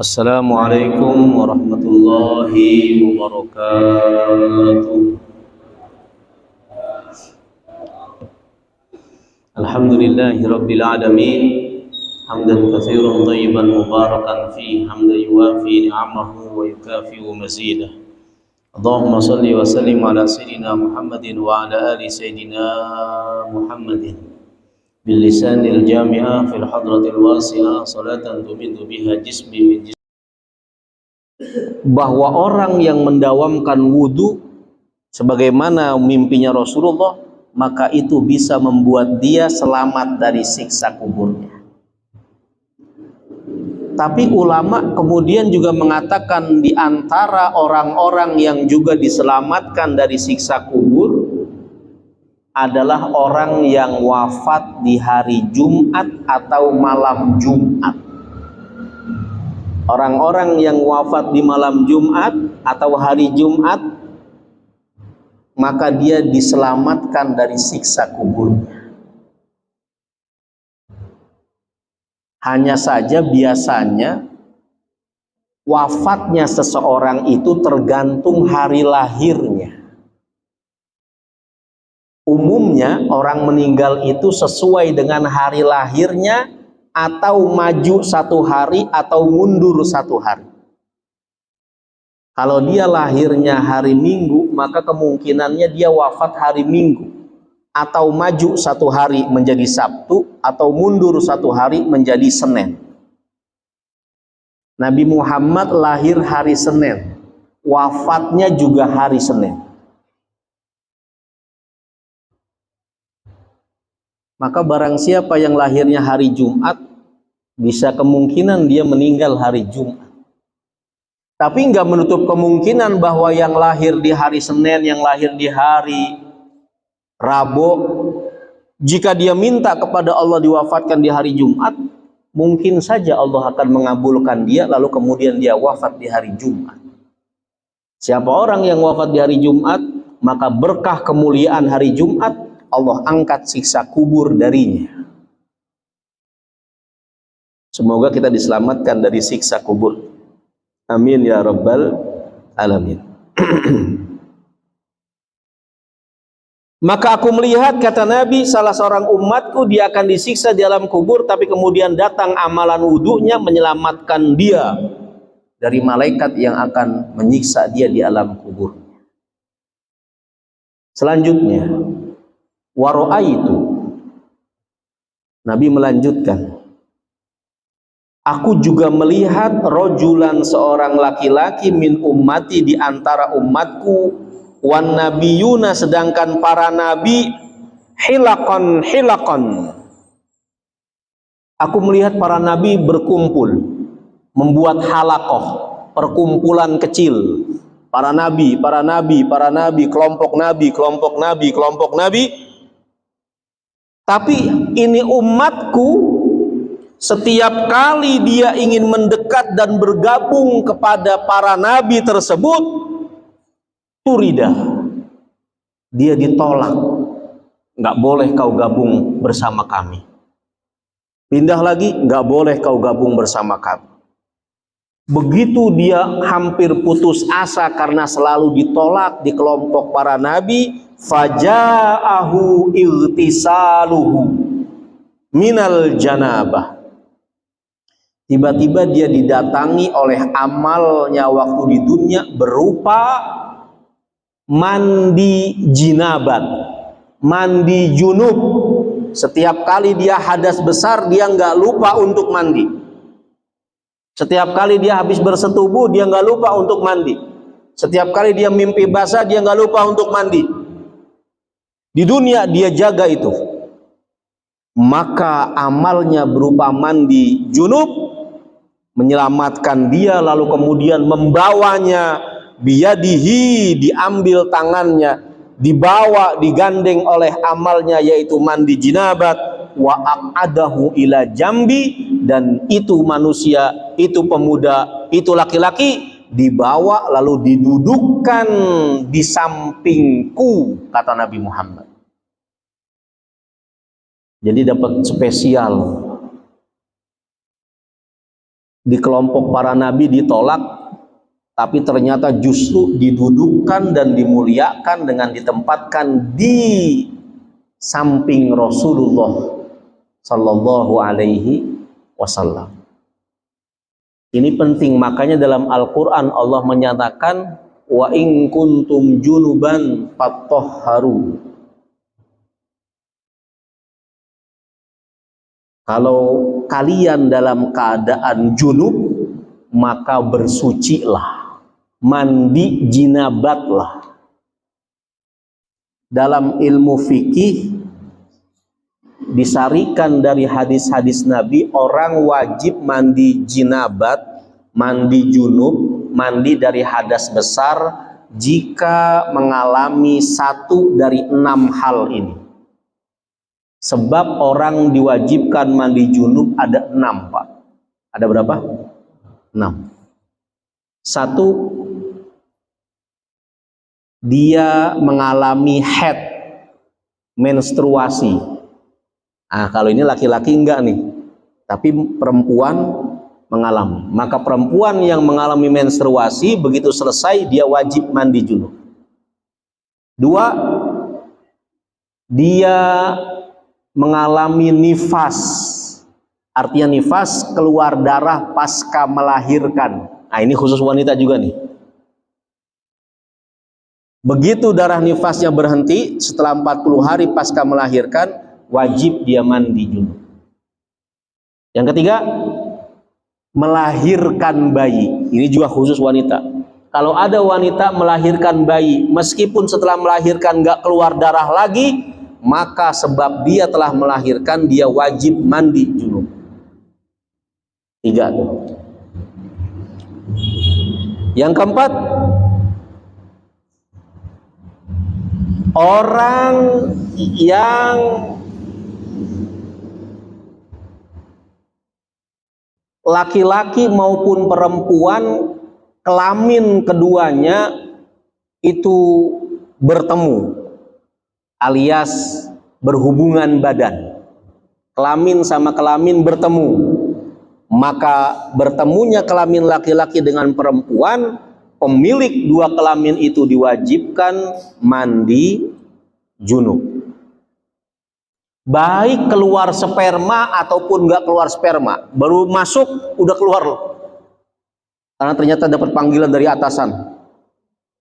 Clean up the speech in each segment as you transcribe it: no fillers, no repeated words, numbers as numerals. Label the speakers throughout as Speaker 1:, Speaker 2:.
Speaker 1: Assalamualaikum warahmatullahi wabarakatuh. Alhamdulillahi rabbil alamin. Hamdan katsiran thayyiban mubarakan fi hamdan yuwafi ni'amahu wa yukafi'u mazidah. Allahumma salli wa sallim ala sayyidina Muhammadin wa ala ali sayyidina Muhammadin bil lisanil jami'ah fil hadratil wasi'ah salatan tumidu biha jismi min jismi. Bahwa orang yang mendawamkan wudu sebagaimana mimpinya Rasulullah, maka itu bisa membuat dia selamat dari siksa kuburnya. Tapi ulama kemudian juga mengatakan di antara orang-orang yang juga diselamatkan dari siksa kubur adalah orang yang wafat di hari Jumat atau malam Jumat. Orang-orang yang wafat di malam Jumat atau hari Jumat, maka dia diselamatkan dari siksa kuburnya. Hanya saja biasanya wafatnya seseorang itu tergantung hari lahirnya. Umumnya orang meninggal itu sesuai dengan hari lahirnya, atau maju satu hari atau mundur satu hari. Kalau dia lahirnya hari Minggu, maka kemungkinannya dia wafat hari Minggu, atau maju satu hari menjadi Sabtu, atau mundur satu hari menjadi Senin. Nabi Muhammad lahir hari Senin, wafatnya juga hari Senin. Maka barang siapa yang lahirnya hari Jumat, bisa kemungkinan dia meninggal hari Jumat. Tapi nggak menutup kemungkinan bahwa yang lahir di hari Senin, yang lahir di hari Rabu, jika dia minta kepada Allah diwafatkan di hari Jumat, mungkin saja Allah akan mengabulkan dia, lalu kemudian dia wafat di hari Jumat. Siapa orang yang wafat di hari Jumat, maka berkah kemuliaan hari Jumat, Allah angkat siksa kubur darinya. Semoga kita diselamatkan dari siksa kubur. Amin ya rabbal alamin. Maka aku melihat, kata Nabi, salah seorang umatku dia akan disiksa di alam kubur, tapi kemudian datang amalan wudunya menyelamatkan dia dari malaikat yang akan menyiksa dia di alam kubur. Selanjutnya, itu Nabi melanjutkan, aku juga melihat rojulan seorang laki-laki min ummati di antara umatku, wan nabiyuna sedangkan para nabi hilakon. Aku melihat para nabi berkumpul, membuat halakoh, perkumpulan kecil. Para nabi, kelompok nabi. Tapi ini umatku, setiap kali dia ingin mendekat dan bergabung kepada para nabi tersebut, turida, dia ditolak. Nggak boleh kau gabung bersama kami. Pindah lagi, nggak boleh kau gabung bersama kami. Begitu dia hampir putus asa karena selalu ditolak di kelompok para nabi, faja'ahu irtisaluhu minal janabah. Tiba-tiba dia didatangi oleh amalnya waktu di dunia berupa mandi jinabat, mandi junub. Setiap kali dia hadas besar, dia nggak lupa untuk mandi. Setiap kali dia habis bersetubuh, dia nggak lupa untuk mandi. Setiap kali dia mimpi basah, dia nggak lupa untuk mandi. Di dunia dia jaga itu. Maka amalnya berupa mandi junub menyelamatkan dia, lalu kemudian membawanya biyadihi, diambil tangannya, dibawa, digandeng oleh amalnya yaitu mandi jinabat, wa aqadahu ila jambi, dan itu manusia, itu pemuda, itu laki-laki dibawa lalu didudukkan di sampingku, kata Nabi Muhammad. Jadi dapat spesial di kelompok para nabi ditolak, tapi ternyata justru didudukkan dan dimuliakan dengan ditempatkan di samping Rasulullah sallallahu alaihi wasallam. Ini penting, makanya dalam Al-Qur'an Allah menyatakan wa in kuntum junuban fatahharu. Kalau kalian dalam keadaan junub, maka bersucilah, mandi jinabatlah. Dalam ilmu fikih disarikan dari hadis-hadis Nabi, orang wajib mandi jinabat, mandi junub, mandi dari hadas besar jika mengalami satu dari 6 hal ini. Sebab orang diwajibkan mandi junub ada 6, Pak. Ada berapa? 6. 1, dia mengalami haid, menstruasi. Nah, kalau ini laki-laki enggak nih, tapi perempuan mengalami. Maka perempuan yang mengalami menstruasi, begitu selesai dia wajib mandi junub. 2, dia mengalami nifas. Artinya nifas, keluar darah pasca melahirkan. Nah, ini khusus wanita juga nih. Begitu darah nifasnya berhenti setelah 40 hari pasca melahirkan, wajib dia mandi junub. Yang ketiga, melahirkan bayi. Ini juga khusus wanita. Kalau ada wanita melahirkan bayi, meskipun setelah melahirkan nggak keluar darah lagi, maka sebab dia telah melahirkan, dia wajib mandi junub. 3 tuh. Yang keempat, orang yang laki-laki maupun perempuan, kelamin keduanya itu bertemu alias berhubungan badan. Kelamin sama kelamin bertemu. Maka bertemunya kelamin laki-laki dengan perempuan, pemilik 2 kelamin itu diwajibkan mandi junub. Baik keluar sperma ataupun nggak keluar sperma, baru masuk udah keluar loh. Karena ternyata dapat panggilan dari atasan.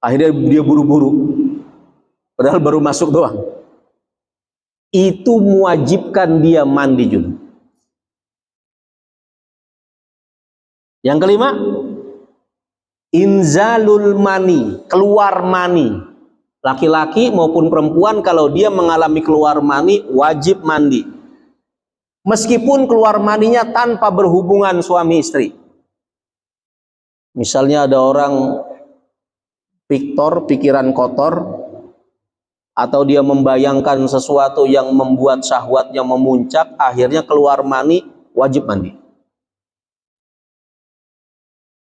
Speaker 1: Akhirnya dia buru-buru. Padahal baru masuk doang. Itu mewajibkan dia mandi junub. Yang kelima, inzalul mani, keluar mani. Laki-laki maupun perempuan kalau dia mengalami keluar mani wajib mandi. Meskipun keluar maninya tanpa berhubungan suami istri. Misalnya ada orang pikiran kotor, atau dia membayangkan sesuatu yang membuat syahwatnya memuncak, akhirnya keluar mani, wajib mandi.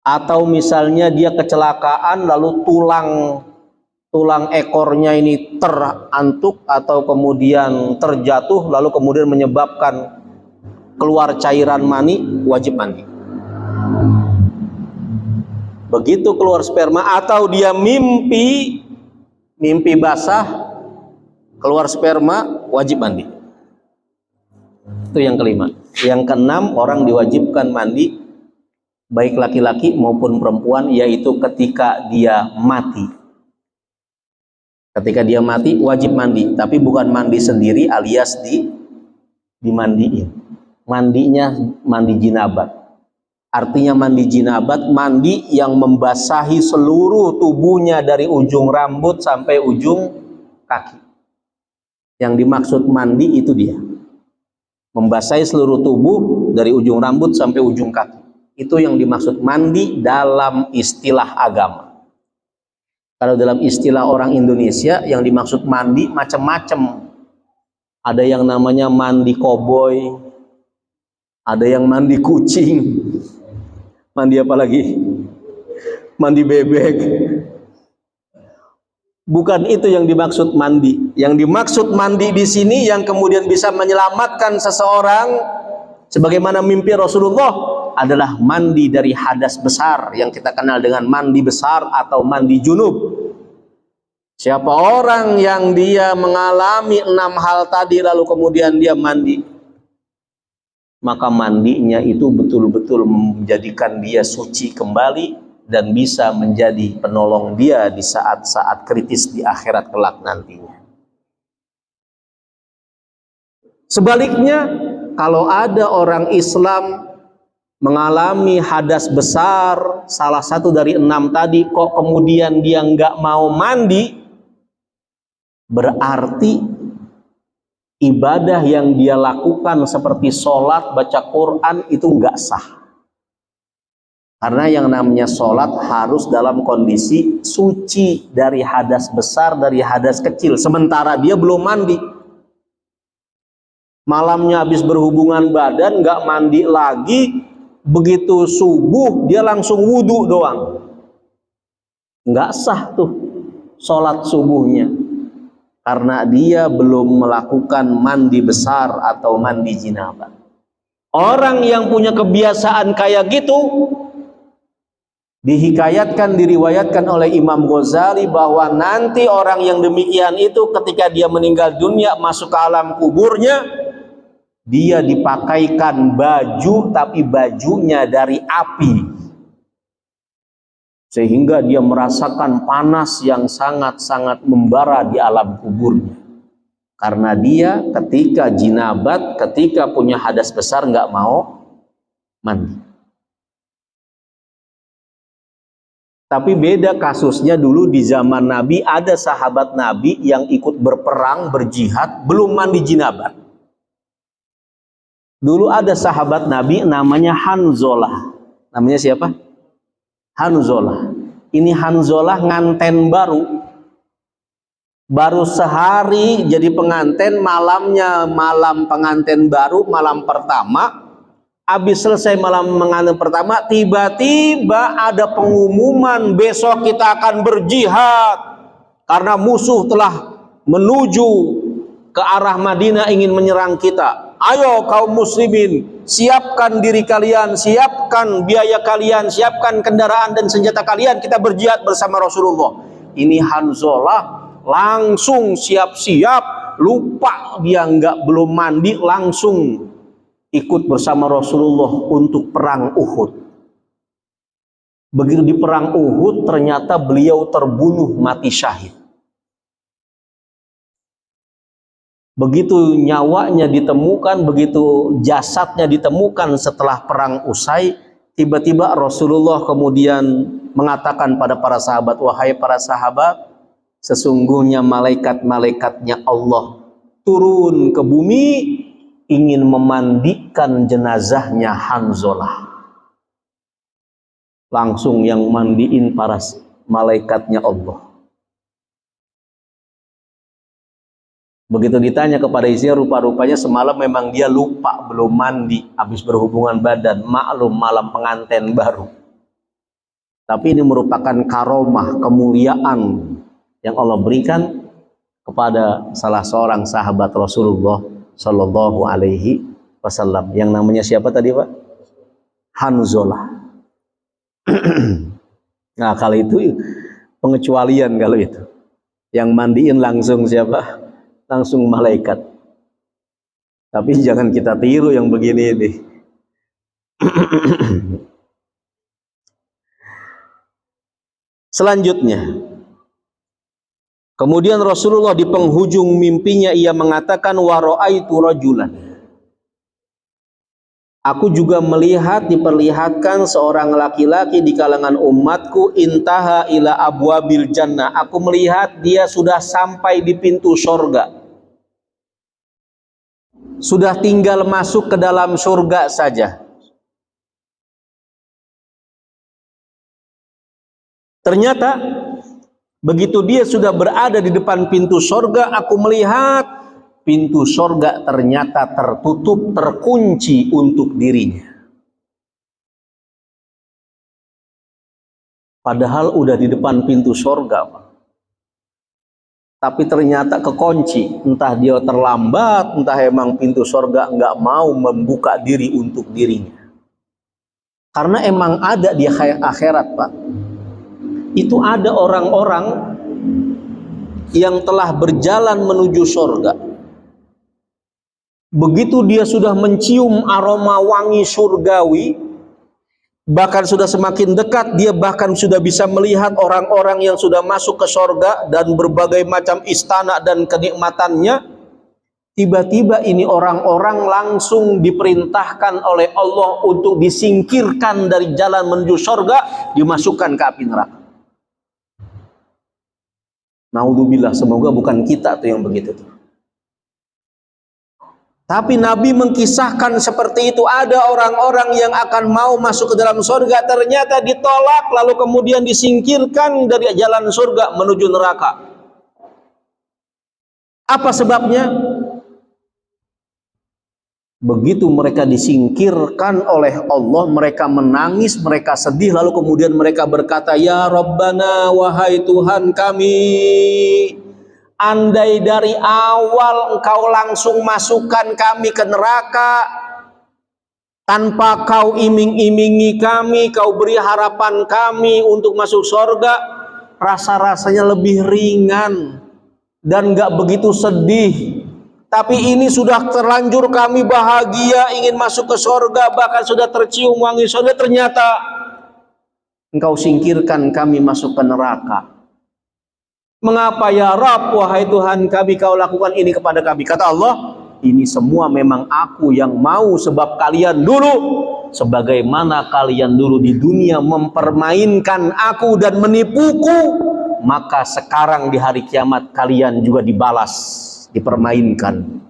Speaker 1: Atau misalnya dia kecelakaan lalu tulang ekornya ini terantuk atau kemudian terjatuh lalu kemudian menyebabkan keluar cairan mani, wajib mandi. Begitu keluar sperma atau dia mimpi basah, keluar sperma, wajib mandi. Itu yang kelima. Yang keenam, orang diwajibkan mandi baik laki-laki maupun perempuan, yaitu ketika dia mati. Ketika dia mati wajib mandi, tapi bukan mandi sendiri alias dimandiin. Mandinya mandi jinabat. Artinya mandi jinabat, mandi yang membasahi seluruh tubuhnya dari ujung rambut sampai ujung kaki. Yang dimaksud mandi itu dia, membasahi seluruh tubuh dari ujung rambut sampai ujung kaki. Itu yang dimaksud mandi dalam istilah agama. Kalau dalam istilah orang Indonesia, yang dimaksud mandi macam-macam. Ada yang namanya mandi koboi, ada yang mandi kucing, mandi apa lagi? Mandi bebek. Bukan itu yang dimaksud mandi. Yang dimaksud mandi di sini yang kemudian bisa menyelamatkan seseorang, sebagaimana mimpi Rasulullah adalah mandi dari hadas besar yang kita kenal dengan mandi besar atau mandi junub. Siapa orang yang dia mengalami 6 hal tadi lalu kemudian dia mandi, maka mandinya itu betul-betul menjadikan dia suci kembali dan bisa menjadi penolong dia di saat-saat kritis di akhirat kelak nantinya. Sebaliknya, kalau ada orang Islam mengalami hadas besar, salah satu dari 6 tadi, kok kemudian dia nggak mau mandi, berarti ibadah yang dia lakukan seperti sholat, baca Quran itu nggak sah. Karena yang namanya sholat harus dalam kondisi suci dari hadas besar, dari hadas kecil. Sementara dia belum mandi. Malamnya habis berhubungan badan, nggak mandi lagi. Begitu subuh, dia langsung wudhu doang. Nggak sah tuh sholat subuhnya. Karena dia belum melakukan mandi besar atau mandi jinabah. Orang yang punya kebiasaan kayak gitu, dihikayatkan, diriwayatkan oleh Imam Ghazali bahwa nanti orang yang demikian itu ketika dia meninggal dunia masuk ke alam kuburnya, dia dipakaikan baju tapi bajunya dari api, sehingga dia merasakan panas yang sangat-sangat membara di alam kuburnya. Karena dia ketika jinabat, ketika punya hadas besar nggak mau mandi. Tapi beda kasusnya dulu di zaman Nabi, ada sahabat Nabi yang ikut berperang, berjihad, belum mandi jinabat. Dulu ada sahabat Nabi namanya Hanzalah. Namanya siapa? Hanzalah. Ini Hanzalah nganten baru. Baru sehari jadi pengantin, malamnya malam pengantin baru, malam pertama. Habis selesai malam pengantin pertama, tiba-tiba ada pengumuman besok kita akan berjihad karena musuh telah menuju ke arah Madinah ingin menyerang kita. Ayo kaum muslimin, siapkan diri kalian, siapkan biaya kalian, siapkan kendaraan dan senjata kalian, kita berjihad bersama Rasulullah. Ini Hanzalah langsung siap-siap, lupa dia belum mandi, langsung ikut bersama Rasulullah untuk perang Uhud. Begitu di perang Uhud, ternyata beliau terbunuh mati syahid. Begitu nyawanya ditemukan, begitu jasadnya ditemukan setelah perang usai, tiba-tiba Rasulullah kemudian mengatakan pada para sahabat, wahai para sahabat, sesungguhnya malaikat-malaikatnya Allah turun ke bumi ingin memandikan jenazahnya Hanzalah. Langsung yang mandiin para malaikatnya Allah. Begitu ditanya kepada istrinya, rupa-rupanya semalam memang dia lupa belum mandi habis berhubungan badan. Maklum malam pengantin baru. Tapi ini merupakan karomah, kemuliaan yang Allah berikan kepada salah seorang sahabat Rasulullah Sallallahu Alaihi Wasallam, yang namanya siapa tadi Pak? Hanzalah. Nah kalau itu pengecualian, kalau itu yang mandiin langsung siapa? Langsung malaikat. Tapi jangan kita tiru yang begini ini. Selanjutnya, kemudian Rasulullah di penghujung mimpinya ia mengatakan, wa ra'aitu rajulan. Aku juga melihat, diperlihatkan seorang laki-laki di kalangan umatku, intaha ila abwabil jannah. Aku melihat dia sudah sampai di pintu surga. Sudah tinggal masuk ke dalam surga saja. Ternyata begitu dia sudah berada di depan pintu surga, aku melihat pintu surga ternyata tertutup, terkunci untuk dirinya. Padahal udah di depan pintu surga, Pak. Tapi ternyata kekunci. Entah dia terlambat, entah emang pintu surga nggak mau membuka diri untuk dirinya. Karena emang ada di akhirat, Pak. Itu ada orang-orang yang telah berjalan menuju surga. Begitu dia sudah mencium aroma wangi surgawi, bahkan sudah semakin dekat, dia bahkan sudah bisa melihat orang-orang yang sudah masuk ke surga dan berbagai macam istana dan kenikmatannya. Tiba-tiba ini orang-orang langsung diperintahkan oleh Allah untuk disingkirkan dari jalan menuju surga, dimasukkan ke api neraka. Naudzubillah, semoga bukan kita tuh yang begitu tuh. Tapi Nabi mengkisahkan seperti itu, ada orang-orang yang akan mau masuk ke dalam surga, ternyata ditolak, lalu kemudian disingkirkan dari jalan surga menuju neraka. Apa sebabnya? Begitu mereka disingkirkan oleh Allah, mereka menangis, mereka sedih, lalu kemudian mereka berkata, "Ya Rabbana, wahai Tuhan kami, andai dari awal Engkau langsung masukkan kami ke neraka, tanpa Kau iming-imingi kami, Kau beri harapan kami untuk masuk surga, rasa-rasanya lebih ringan dan gak begitu sedih. Tapi ini sudah terlanjur kami bahagia, ingin masuk ke surga, bahkan sudah tercium wangi surga, ternyata Engkau singkirkan kami masuk ke neraka. Mengapa ya Rabb, wahai Tuhan kami, Kau lakukan ini kepada kami?" Kata Allah, "Ini semua memang Aku yang mau, sebab kalian dulu, sebagaimana kalian dulu di dunia mempermainkan Aku dan menipuku, maka sekarang di hari kiamat kalian juga dibalas, dipermainkan."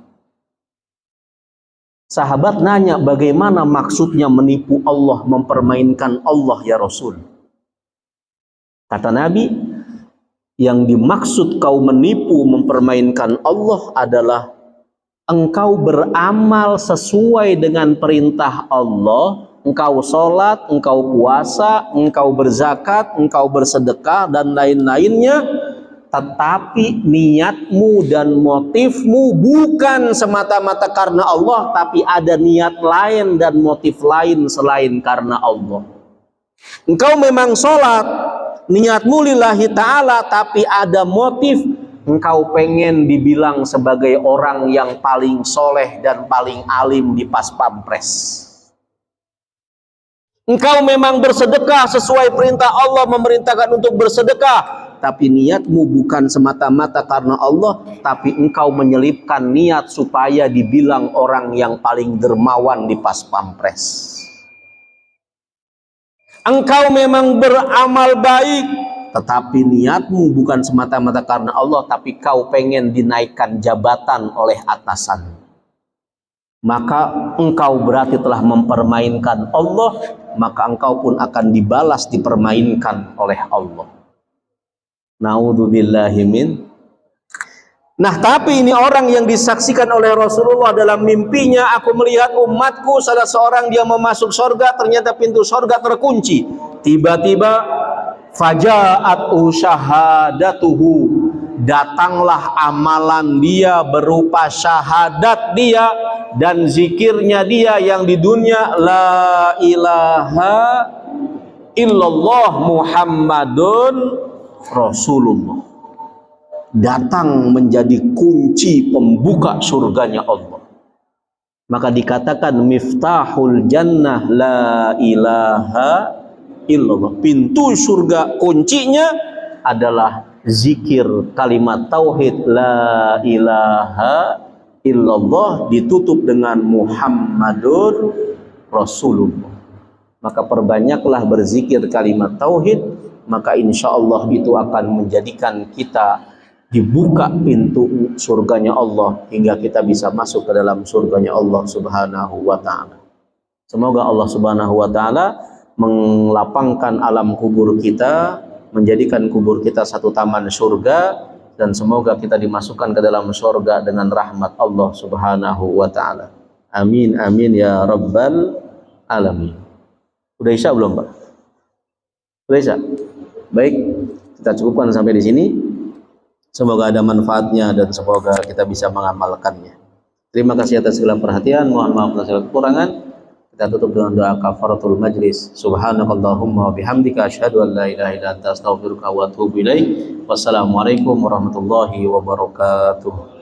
Speaker 1: Sahabat nanya, bagaimana maksudnya menipu Allah, mempermainkan Allah ya Rasul? Kata Nabi, yang dimaksud kau menipu, mempermainkan Allah adalah engkau beramal sesuai dengan perintah Allah, engkau sholat, engkau puasa, engkau berzakat, engkau bersedekah dan lain-lainnya, tetapi niatmu dan motifmu bukan semata-mata karena Allah, tapi ada niat lain dan motif lain selain karena Allah. Engkau memang sholat, niatmu lillahi ta'ala, tapi ada motif, engkau pengen dibilang sebagai orang yang paling soleh dan paling alim di pas pampres. Engkau memang bersedekah sesuai perintah Allah, memerintahkan untuk bersedekah, tapi niatmu bukan semata-mata karena Allah, tapi engkau menyelipkan niat supaya dibilang orang yang paling dermawan di pas pampres. Engkau memang beramal baik, tetapi niatmu bukan semata-mata karena Allah, tapi kau pengen dinaikkan jabatan oleh atasan. Maka engkau berarti telah mempermainkan Allah, maka engkau pun akan dibalas, dipermainkan oleh Allah. Naudzubillahi min. Nah, tapi ini orang yang disaksikan oleh Rasulullah dalam mimpinya, aku melihat umatku salah seorang dia mau masuk surga, ternyata pintu surga terkunci. Tiba-tiba faja'atu syahadatuhu, datanglah amalan dia berupa syahadat dia dan zikirnya dia yang di dunia, la ilaha illallah Muhammadun Rasulullah, datang menjadi kunci pembuka surganya Allah. Maka dikatakan miftahul jannah la ilaha illallah, pintu surga kuncinya adalah zikir kalimat tauhid la ilaha illallah ditutup dengan Muhammadur Rasulullah. Maka perbanyaklah berzikir kalimat tauhid, maka insya Allah itu akan menjadikan kita dibuka pintu surganya Allah hingga kita bisa masuk ke dalam surganya Allah Subhanahu wa ta'ala. Semoga Allah Subhanahu wa ta'ala melapangkan alam kubur kita, menjadikan kubur kita satu taman surga, dan semoga kita dimasukkan ke dalam surga dengan rahmat Allah Subhanahu wa ta'ala. Amin amin ya rabbal alamin. Udah isya belum, Pak? Udah isya? Baik, kita cukupkan sampai di sini. Semoga ada manfaatnya dan semoga kita bisa mengamalkannya. Terima kasih atas segala perhatian. Mohon maaf atas segala kekurangan. Kita tutup dengan doa kafaratul majlis. Subhanakallahumma wa bihamdika asyhadu an la ilaha illa anta astaghfiruka wa atubu ilaik. Wassalamualaikum warahmatullahi wabarakatuh.